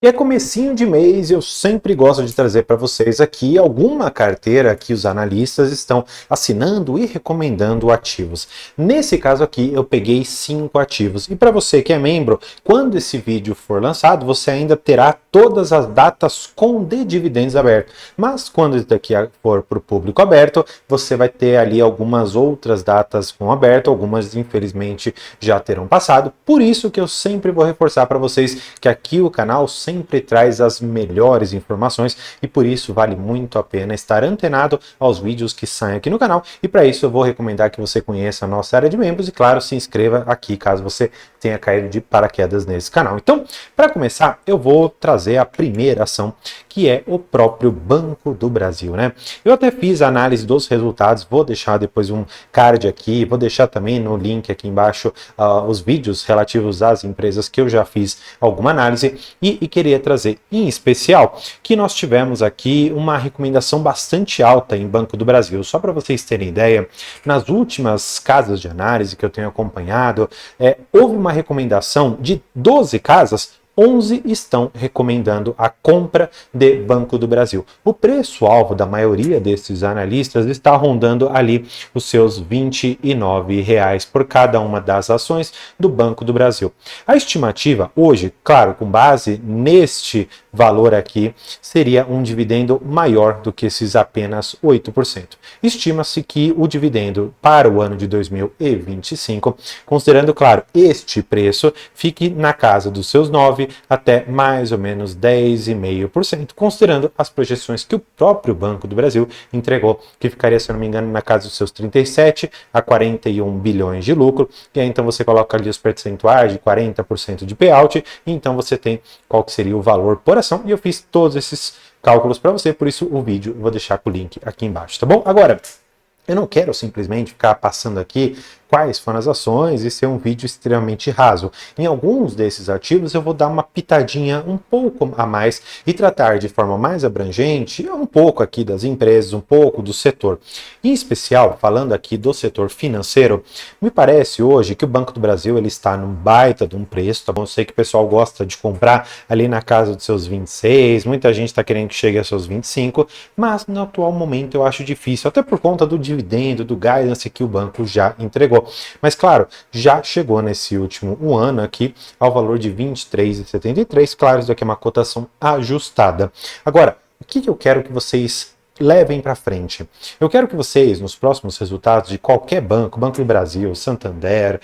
E é comecinho de mês e eu sempre gosto de trazer para vocês aqui alguma carteira que os analistas estão assinando e recomendando ativos. Nesse caso aqui eu peguei 5 ativos e para você que é membro, quando esse vídeo for lançado você ainda terá todas as datas com de dividendos abertos. Mas quando isso daqui for para o público aberto, você vai ter ali algumas outras datas com aberto, algumas infelizmente já terão passado. Por isso que eu sempre vou reforçar para vocês que aqui o canal sempre traz as melhores informações e por isso vale muito a pena estar antenado aos vídeos que saem aqui no canal, e para isso eu vou recomendar que você conheça a nossa área de membros e claro, se inscreva aqui caso você tenha caído de paraquedas nesse canal. Então, para começar, eu vou trazer a primeira ação, que é o próprio Banco do Brasil, né? Eu até fiz a análise dos resultados, vou deixar depois um card aqui, vou deixar também no link aqui embaixo os vídeos relativos às empresas que eu já fiz alguma análise e queria trazer em especial que nós tivemos aqui uma recomendação bastante alta em Banco do Brasil. Só para vocês terem ideia, nas últimas casas de análise que eu tenho acompanhado, houve uma recomendação de 12 casas, 11 estão recomendando a compra de Banco do Brasil. O preço-alvo da maioria desses analistas está rondando ali os seus R$ 29 por cada uma das ações do Banco do Brasil. A estimativa hoje, claro, com base neste valor aqui, seria um dividendo maior do que esses apenas 8%. Estima-se que o dividendo para o ano de 2025, considerando, claro, este preço, fique na casa dos seus 9% até mais ou menos 10,5%, considerando as projeções que o próprio Banco do Brasil entregou, que ficaria, se eu não me engano, na casa dos seus 37 a 41 bilhões de lucro, e aí então você coloca ali os percentuais de 40% de payout, e então você tem qual que seria o valor por ação, e eu fiz todos esses cálculos para você, por isso o vídeo eu vou deixar com o link aqui embaixo, tá bom? Agora, eu não quero simplesmente ficar passando aqui quais foram as ações e ser um vídeo extremamente raso. Em alguns desses ativos eu vou dar uma pitadinha um pouco a mais e tratar de forma mais abrangente um pouco aqui das empresas, um pouco do setor. Em especial, falando aqui do setor financeiro, me parece hoje que o Banco do Brasil ele está num baita de um preço, tá bom? Eu sei que o pessoal gosta de comprar ali na casa dos seus 26, muita gente está querendo que chegue aos seus 25, mas no atual momento eu acho difícil, até por conta do dividendo, do guidance que o banco já entregou. Mas claro, já chegou nesse último ano aqui ao valor de R$ 23,73, claro, isso aqui é uma cotação ajustada. Agora, o que eu quero que vocês levem para frente? Eu quero que vocês, nos próximos resultados de qualquer banco, Banco do Brasil, Santander,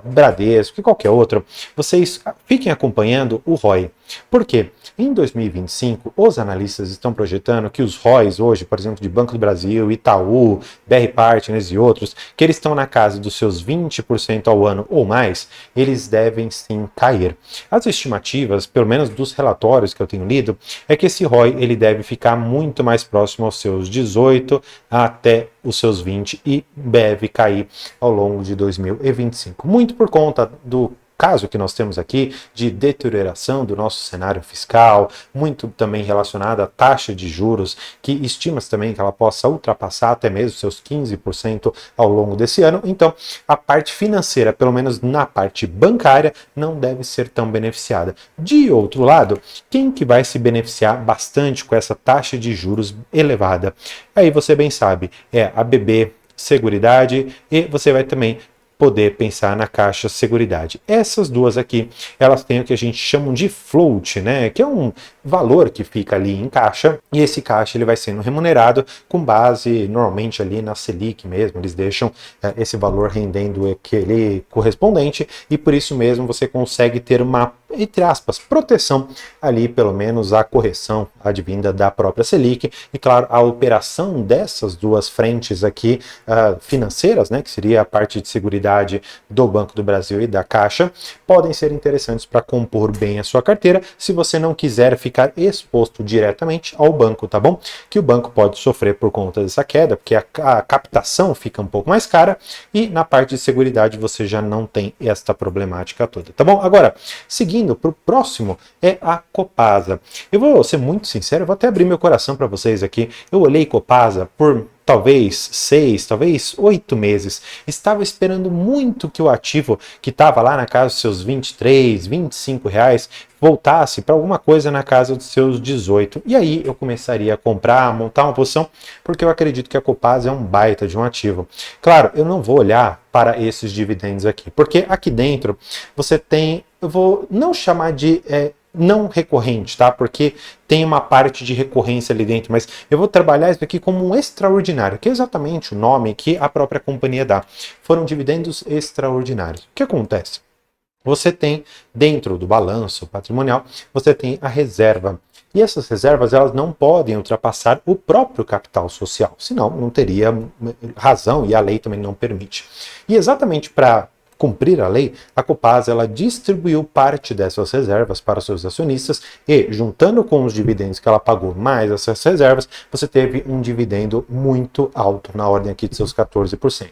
Bradesco e qualquer outro, vocês fiquem acompanhando o ROI. Por quê? Em 2025, os analistas estão projetando que os ROIs hoje, por exemplo, de Banco do Brasil, Itaú, BR Partners e outros, que eles estão na casa dos seus 20% ao ano ou mais, eles devem sim cair. As estimativas, pelo menos dos relatórios que eu tenho lido, é que esse ROI ele deve ficar muito mais próximo aos seus 18 até os seus 20 e deve cair ao longo de 2025. Muito por conta do caso que nós temos aqui de deterioração do nosso cenário fiscal, muito também relacionado à taxa de juros, que estima-se também que ela possa ultrapassar até mesmo seus 15% ao longo desse ano. Então, a parte financeira, pelo menos na parte bancária, não deve ser tão beneficiada. De outro lado, quem que vai se beneficiar bastante com essa taxa de juros elevada? Aí você bem sabe, é a BB Seguridade e você vai também poder pensar na Caixa Seguridade. Essas duas aqui, elas têm o que a gente chama de float, né? Que é um valor que fica ali em caixa, e esse caixa ele vai sendo remunerado com base normalmente ali na Selic mesmo, eles deixam esse valor rendendo aquele correspondente, e por isso mesmo você consegue ter uma, entre aspas, proteção ali, pelo menos a correção advinda da própria Selic, e claro, a operação dessas duas frentes aqui financeiras, né, que seria a parte de seguridade do Banco do Brasil e da Caixa, podem ser interessantes para compor bem a sua carteira, se você não quiser ficar exposto diretamente ao banco, tá bom? Que o banco pode sofrer por conta dessa queda, porque a captação fica um pouco mais cara, e na parte de seguridade você já não tem esta problemática toda, tá bom? Agora, seguindo para o próximo, é a Copasa. Eu vou ser muito sincero, eu vou até abrir meu coração para vocês aqui. Eu olhei Copasa por talvez 6, talvez 8 meses, estava esperando muito que o ativo que estava lá na casa dos seus 23, 25 reais voltasse para alguma coisa na casa dos seus 18. E aí eu começaria a comprar, montar uma posição, porque eu acredito que a Copasa é um baita de um ativo. Claro, eu não vou olhar para esses dividendos aqui, porque aqui dentro você tem, eu vou não chamar de não recorrente, tá? Porque tem uma parte de recorrência ali dentro, mas eu vou trabalhar isso aqui como um extraordinário, que é exatamente o nome que a própria companhia dá. Foram dividendos extraordinários. O que acontece? Você tem dentro do balanço patrimonial, você tem a reserva. E essas reservas elas não podem ultrapassar o próprio capital social, senão não teria razão e a lei também não permite. E exatamente para cumprir a lei, a Copasa ela distribuiu parte dessas reservas para os seus acionistas e, juntando com os dividendos que ela pagou mais essas reservas, você teve um dividendo muito alto, na ordem aqui de seus 14%.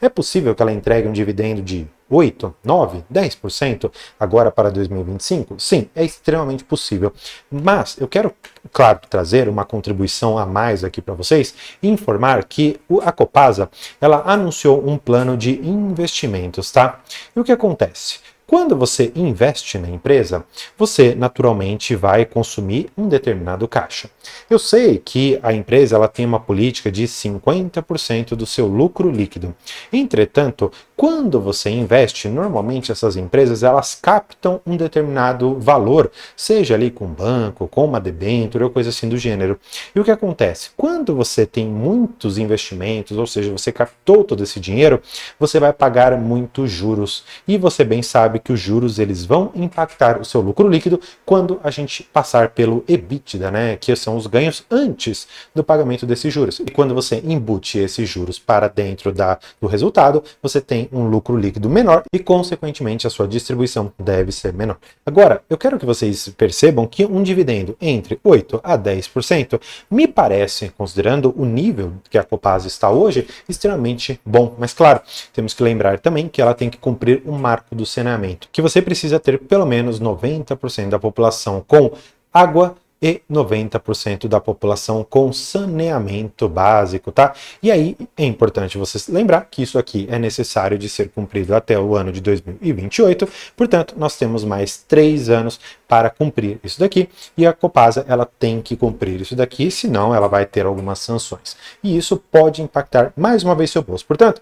É possível que ela entregue um dividendo de 8, 9, 10% agora para 2025? Sim, é extremamente possível. Mas eu quero, claro, trazer uma contribuição a mais aqui para vocês e informar que a Copasa ela anunciou um plano de investimentos, tá? E o que acontece? Quando você investe na empresa, você naturalmente vai consumir um determinado caixa. Eu sei que a empresa ela tem uma política de 50% do seu lucro líquido. Entretanto, quando você investe, normalmente essas empresas elas captam um determinado valor, seja ali com banco, com uma debênture ou coisa assim do gênero. E o que acontece? Quando você tem muitos investimentos, ou seja, você captou todo esse dinheiro, você vai pagar muitos juros. E você bem sabe que os juros eles vão impactar o seu lucro líquido quando a gente passar pelo EBITDA, né, que são os ganhos antes do pagamento desses juros. E quando você embute esses juros para dentro do resultado, você tem um lucro líquido menor e, consequentemente, a sua distribuição deve ser menor. Agora, eu quero que vocês percebam que um dividendo entre 8 a 10% me parece, considerando o nível que a Copasa está hoje, extremamente bom. Mas, claro, temos que lembrar também que ela tem que cumprir o marco do saneamento, que você precisa ter pelo menos 90% da população com água e 90% da população com saneamento básico, tá? E aí é importante você lembrar que isso aqui é necessário de ser cumprido até o ano de 2028, portanto, nós temos mais 3 anos para cumprir isso daqui, e a Copasa ela tem que cumprir isso daqui, senão ela vai ter algumas sanções. E isso pode impactar mais uma vez seu bolso. Portanto,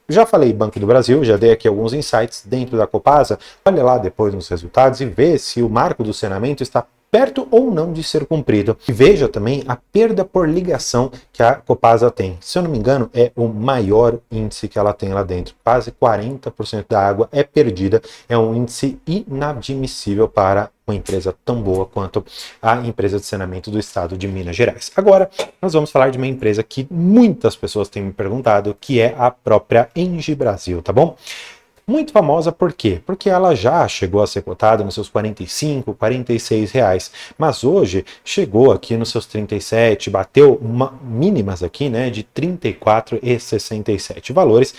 já falei Banco do Brasil, já dei aqui alguns insights dentro da Copasa. Olha lá depois nos resultados e vê se o marco do saneamento está perto ou não de ser cumprido. E veja também a perda por ligação que a Copasa tem. Se eu não me engano, é o maior índice que ela tem lá dentro. Quase 40% da água é perdida. É um índice inadmissível para uma empresa tão boa quanto a empresa de saneamento do estado de Minas Gerais. Agora, nós vamos falar de uma empresa que muitas pessoas têm me perguntado, que é a própria Engie Brasil, tá bom? Muito famosa por quê? Porque ela já chegou a ser cotada nos seus 45, 46 reais, mas hoje chegou aqui nos seus 37, bateu mínimas aqui, né, de 34,67 valores.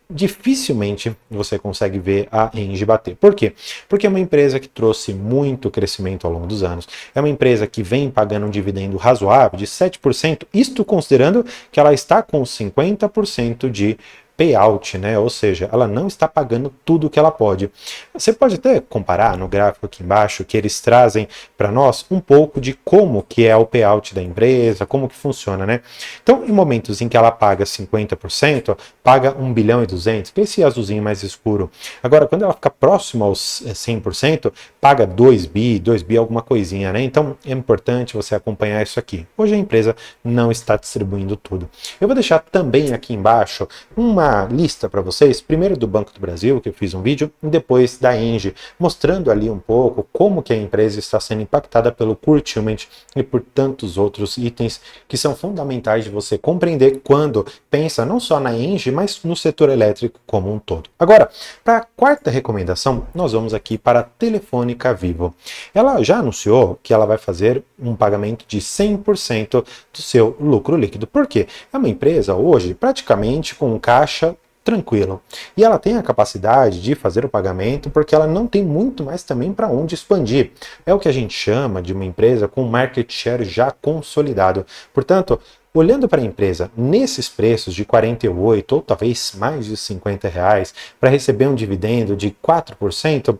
Dificilmente você consegue ver a Engie bater. Por quê? Porque é uma empresa que trouxe muito crescimento ao longo dos anos. É uma empresa que vem pagando um dividendo razoável de 7%, isto considerando que ela está com 50% de payout, né? Ou seja, ela não está pagando tudo que ela pode. Você pode até comparar no gráfico aqui embaixo que eles trazem para nós um pouco de como que é o payout da empresa, como que funciona, né? Então, em momentos em que ela paga 50%, paga 1 bilhão e 200, que é esse azulzinho mais escuro. Agora, quando ela fica próxima aos 100%, paga 2 bi alguma coisinha, né? Então, é importante você acompanhar isso aqui. Hoje a empresa não está distribuindo tudo. Eu vou deixar também aqui embaixo uma lista para vocês, primeiro do Banco do Brasil, que eu fiz um vídeo, e depois da Engie, mostrando ali um pouco como que a empresa está sendo impactada pelo curtailment e por tantos outros itens que são fundamentais de você compreender quando pensa não só na Engie, mas no setor elétrico como um todo. Agora, para a quarta recomendação, nós vamos aqui para a Telefônica Vivo. Ela já anunciou que ela vai fazer um pagamento de 100% do seu lucro líquido. Por quê? É uma empresa hoje praticamente com um caixa tranquilo. E ela tem a capacidade de fazer o pagamento porque ela não tem muito mais também para onde expandir. É o que a gente chama de uma empresa com market share já consolidado. Portanto, olhando para a empresa nesses preços de 48 ou talvez mais de 50 reais para receber um dividendo de 4%,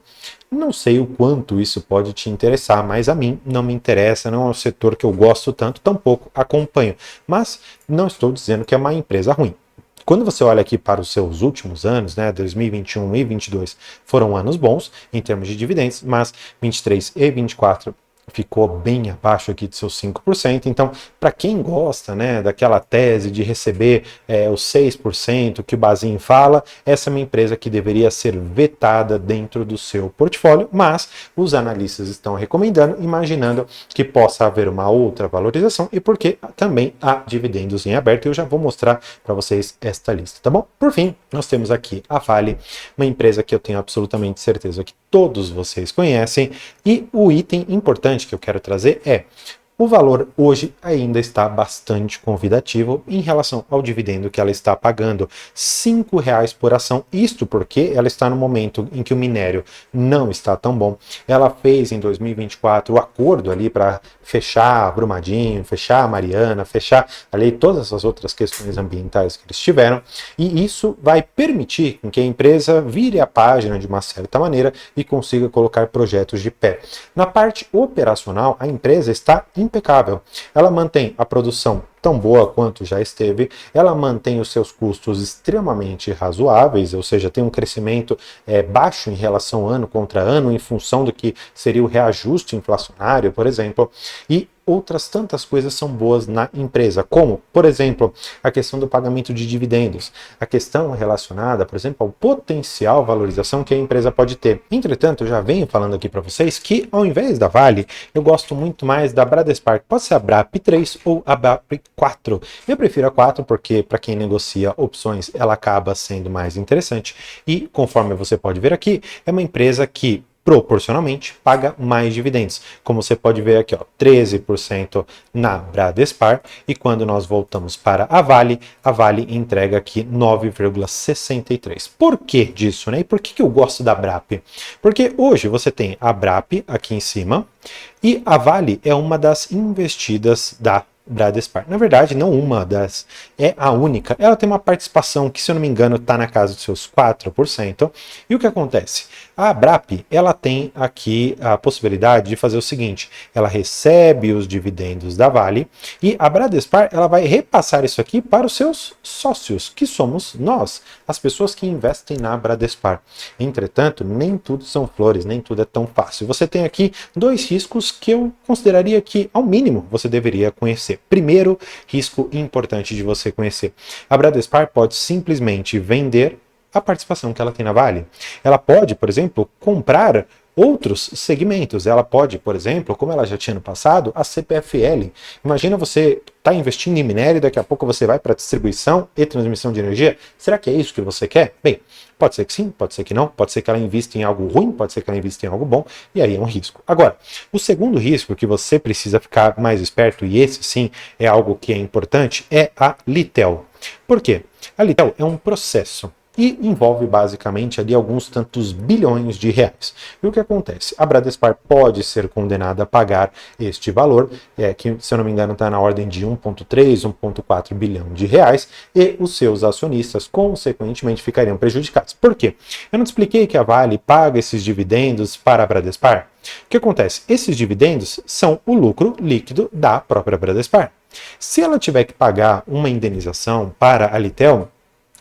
não sei o quanto isso pode te interessar, mas a mim não me interessa, não é um setor que eu gosto tanto, tampouco acompanho. Mas não estou dizendo que é uma empresa ruim. Quando você olha aqui para os seus últimos anos, né, 2021 e 2022 foram anos bons em termos de dividendos, mas 23 e 24 ficou bem abaixo aqui de seus 5%. Então, para quem gosta, né, daquela tese de receber os 6% que o Bazin fala, essa é uma empresa que deveria ser vetada dentro do seu portfólio, mas os analistas estão recomendando, imaginando que possa haver uma outra valorização e porque também há dividendos em aberto. Eu já vou mostrar para vocês esta lista, tá bom? Por fim, nós temos aqui a Vale, uma empresa que eu tenho absolutamente certeza que todos vocês conhecem, e o item importante que eu quero trazer é: o valor hoje ainda está bastante convidativo em relação ao dividendo que ela está pagando, R$ 5,00 por ação, isto porque ela está no momento em que o minério não está tão bom. Ela fez em 2024 o acordo ali para fechar Brumadinho, fechar Mariana, fechar ali todas as outras questões ambientais que eles tiveram, e isso vai permitir que a empresa vire a página de uma certa maneira e consiga colocar projetos de pé. Na parte operacional, a empresa está impecável. Ela mantém a produção tão boa quanto já esteve, ela mantém os seus custos extremamente razoáveis, ou seja, tem um crescimento baixo em relação ano contra ano, em função do que seria o reajuste inflacionário, por exemplo, e outras tantas coisas são boas na empresa, como, por exemplo, a questão do pagamento de dividendos, a questão relacionada, por exemplo, ao potencial valorização que a empresa pode ter. Entretanto, eu já venho falando aqui para vocês que, ao invés da Vale, eu gosto muito mais da Bradespar, pode ser a BRAP 3 ou a BRAP 4. Eu prefiro a 4 porque, para quem negocia opções, ela acaba sendo mais interessante e, conforme você pode ver aqui, é uma empresa que proporcionalmente paga mais dividendos. Como você pode ver aqui, ó, 13% na Bradespar, e quando nós voltamos para a Vale entrega aqui 9,63%. Por que disso, né? E por que eu gosto da BRAP? Porque hoje você tem a BRAP aqui em cima e a Vale é uma das investidas da Bradespar. Na verdade, não uma das, é a única. Ela tem uma participação que, se eu não me engano, está na casa dos seus 4%. E o que acontece? A BRAP, ela tem aqui a possibilidade de fazer o seguinte: ela recebe os dividendos da Vale e a Bradespar, ela vai repassar isso aqui para os seus sócios, que somos nós, as pessoas que investem na Bradespar. Entretanto, nem tudo são flores, nem tudo é tão fácil. Você tem aqui dois riscos que eu consideraria que, ao mínimo, você deveria conhecer. Primeiro risco importante de você conhecer: a Bradespar pode simplesmente vender a participação que ela tem na Vale. Ela pode, por exemplo, comprar outros segmentos. Ela pode, por exemplo, como ela já tinha no passado, a CPFL. Imagina você está investindo em minério e daqui a pouco você vai para distribuição e transmissão de energia. Será que é isso que você quer? Bem, pode ser que sim, pode ser que não, pode ser que ela invista em algo ruim, pode ser que ela invista em algo bom, e aí é um risco. Agora, o segundo risco que você precisa ficar mais esperto, e esse sim é algo que é importante, é a Litel. Por quê? A Litel é um processo e envolve basicamente ali alguns tantos bilhões de reais. E o que acontece? A Bradespar pode ser condenada a pagar este valor, que, se eu não me engano, está na ordem de 1,3, 1,4 bilhão de reais, e os seus acionistas, consequentemente, ficariam prejudicados. Por quê? Eu não te expliquei que a Vale paga esses dividendos para a Bradespar? O que acontece? Esses dividendos são o lucro líquido da própria Bradespar. Se ela tiver que pagar uma indenização para a Litel,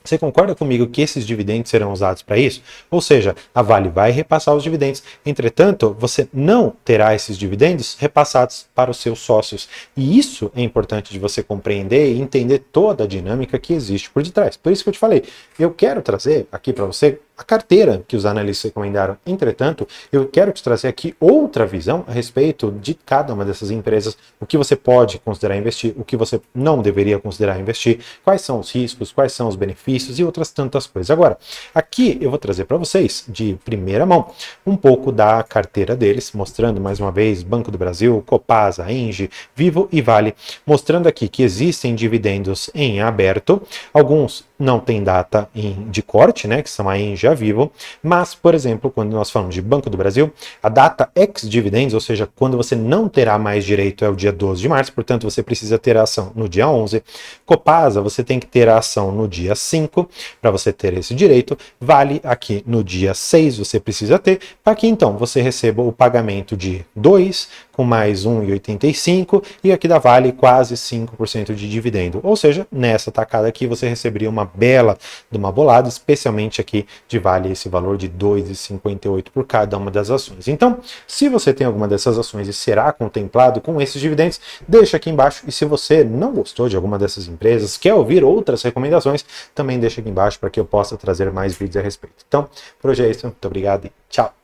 você concorda comigo que esses dividendos serão usados para isso? Ou seja, a Vale vai repassar os dividendos. Entretanto, você não terá esses dividendos repassados para os seus sócios. E isso é importante de você compreender e entender toda a dinâmica que existe por detrás. Por isso que eu te falei, eu quero trazer aqui para você a carteira que os analistas recomendaram. Entretanto, eu quero te trazer aqui outra visão a respeito de cada uma dessas empresas, o que você pode considerar investir, o que você não deveria considerar investir, quais são os riscos, quais são os benefícios e outras tantas coisas. Agora, aqui eu vou trazer para vocês, de primeira mão, um pouco da carteira deles, mostrando mais uma vez Banco do Brasil, Copasa, Engie, Vivo e Vale, mostrando aqui que existem dividendos em aberto, alguns não têm data de corte, né, que são a Engie seja vivo, mas, por exemplo, quando nós falamos de Banco do Brasil, a data ex-dividendos, ou seja, quando você não terá mais direito é o dia 12 de março, portanto você precisa ter a ação no dia 11. Copasa, você tem que ter a ação no dia 5 para você ter esse direito. Vale aqui no dia 6 você precisa ter, para que então você receba o pagamento de 2 com mais 1,85 e aqui da Vale quase 5% de dividendo. Ou seja, nessa tacada aqui você receberia uma bela de uma bolada, especialmente aqui de Vale esse valor de 2,58 por cada uma das ações. Então, se você tem alguma dessas ações e será contemplado com esses dividendos, deixa aqui embaixo. E se você não gostou de alguma dessas empresas, quer ouvir outras recomendações, também deixa aqui embaixo para que eu possa trazer mais vídeos a respeito. Então, por hoje é isso. Muito obrigado e tchau!